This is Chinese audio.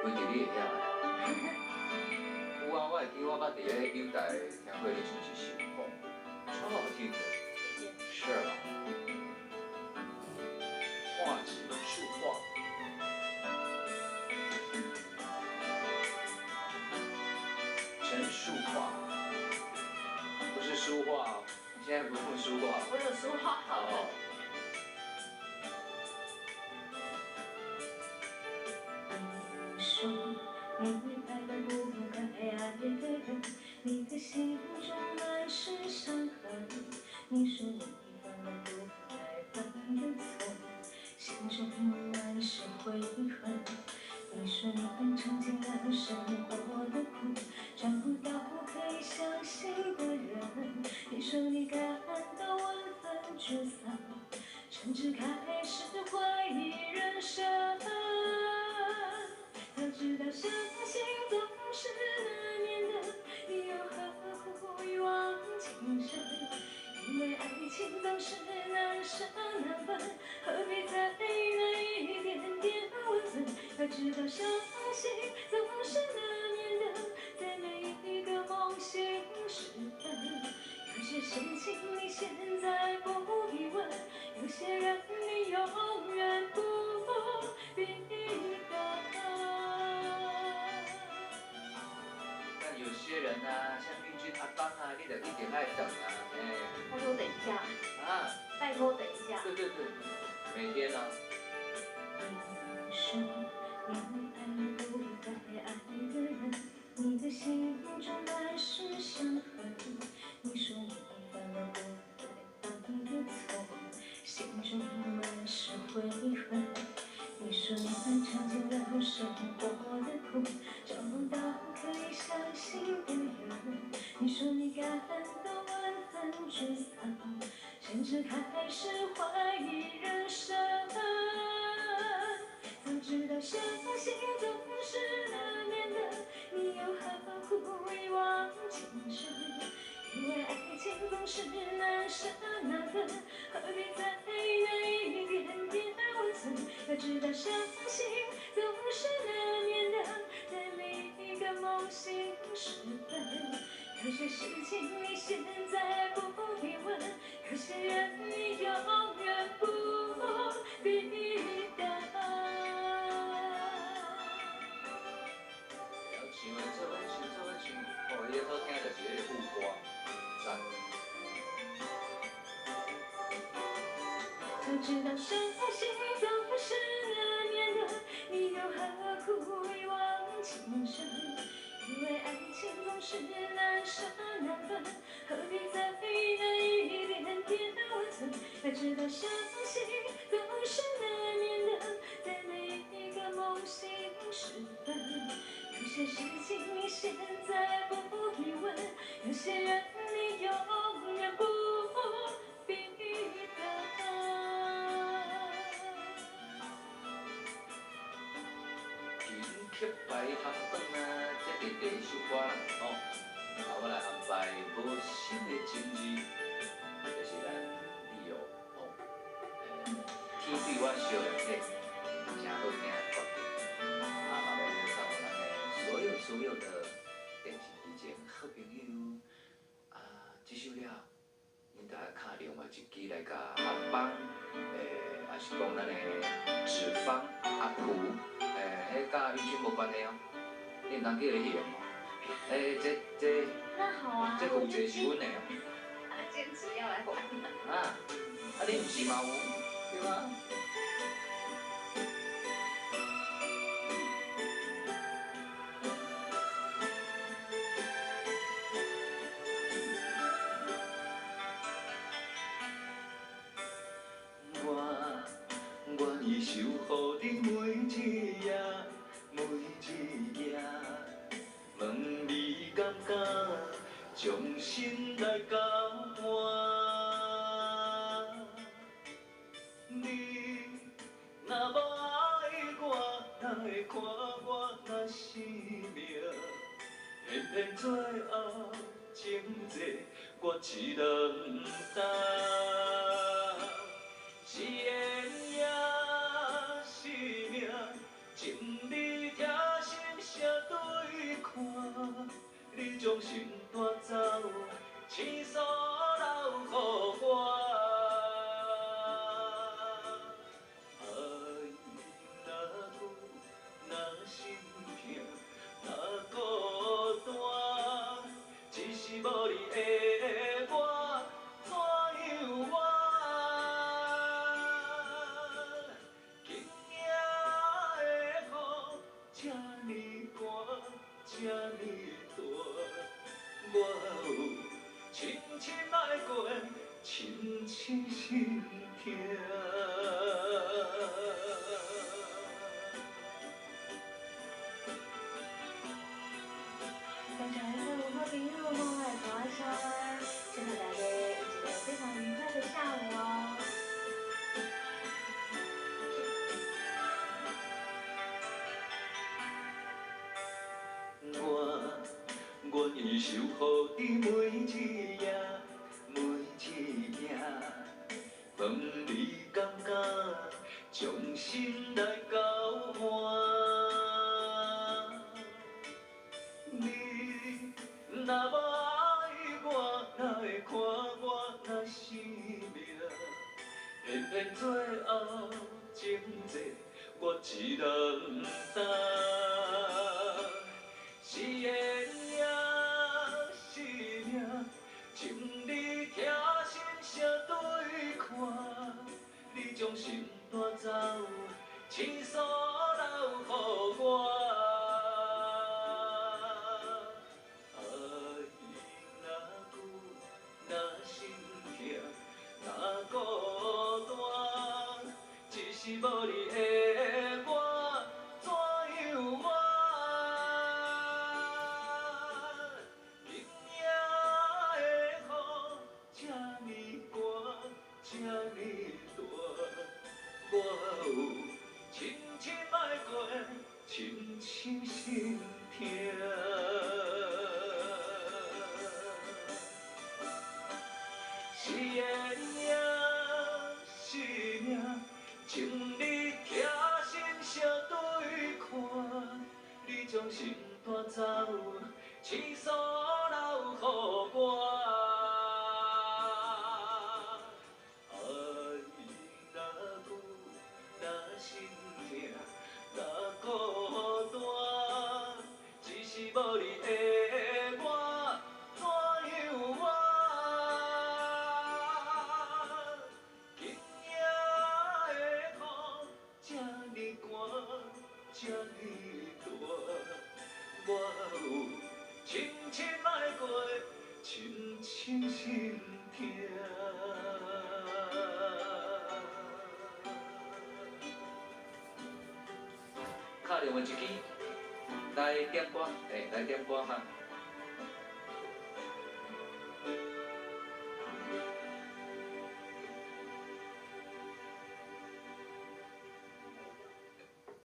规日你会晓的。有啊，我会记我捌伫咧友台听过你唱一首歌，超好听的。是啊，画几束画，陈述画，不是书画哦，你现在不用书画。我有书画好的。哦。说你爱了不该爱的人，你的心中满是伤痕。你说你犯了不该犯的错，心中满是悔恨。你说你尝尽了生活的苦，找不到可以相信的人。你说你感到万分沮丧，甚至开始怀疑人生。早知道相信总是难免的，你又何苦一往情深？因为爱情总是难舍难分，何必在意那一点点温存？要知道相信总是难免的，在每一个梦醒时分。有些事情你现在不必问，有些人你永远不必等。但有些人啊，像玉君阿芳啊，你得一点爱等啊，哎。拜托等一下。啊。拜托等一下。对对对，每天呢。你说你爱了不该爱的人，你的心中满是伤痕。你说你犯了不该犯的错，心中满是悔恨。你说你尝尽了生活的苦，找不到可以相信的人。你说你感到万分沮丧，甚至开始怀疑人生。早知道相信总是难免的，你又何苦一往情深？因为爱情总是难舍难分，何必在意那一点点温存？要知道相信总是难免的，在每一个梦醒时分。有些事情你现在不必问，有些人你永远不必等。要唱的做伙唱，做伙唱，哦，你好听就是迄个副歌，赞。早知道相信总是难免的，你又何苦一往情深？因为爱情总是难舍难分，何必在意那一点点温存？要知道相信总是难免的，在每一个梦醒时分。有些事情你现在不必问，有些人你永远不必等。曲牌含饭啊，这是第一首歌啦，吼。啊，我来安排无心的情字，就是咱理由吼。天对我烧热天，真好听的歌曲。啊，嘛要送给咱的所有的电视机前好朋友。啊，这首了，恁大家敲另外一支来甲阿邦，也是讲咱的志芳、阿蒲。迄甲玉君无关的哦，你毋通叫伊去用哦。这那好啊。这负责是阮的哦。他坚持要来玩。啊，你毋是嘛有对吗？我已守护你每一夜，每一夜，问你敢敢将心来交换？你若无爱我，哪会看我若生命？偏偏最后情债我一人担。是缘也是命，情理听心这呢大，我有深深爱过，深深心痛。感谢爱的我和朋友们来抓山，祝福大家一个非常愉快的下午哦。我愿意守护你每一夜，每一夜，问你敢敢将心来交换？你若无爱我，哪会看我若生命？偏偏最后情债我一人担。是缘也是命，情义疼心相对看，你将心带走，青山留予我。爱若久，若心痛，若孤单，只是无你的我，怎样活？今夜的雨这呢寒，这呢大，我有深深爱过，深深心痛。是缘也是命，情义疼心相对看，你将心带走，青山留予我。爱若久，若心痛，若孤单，只是无你的我，怎样活？今夜的雨这呢寒，这呢大，我有深深爱过，深深心痛。敲电话一支，来点歌，来点歌哈。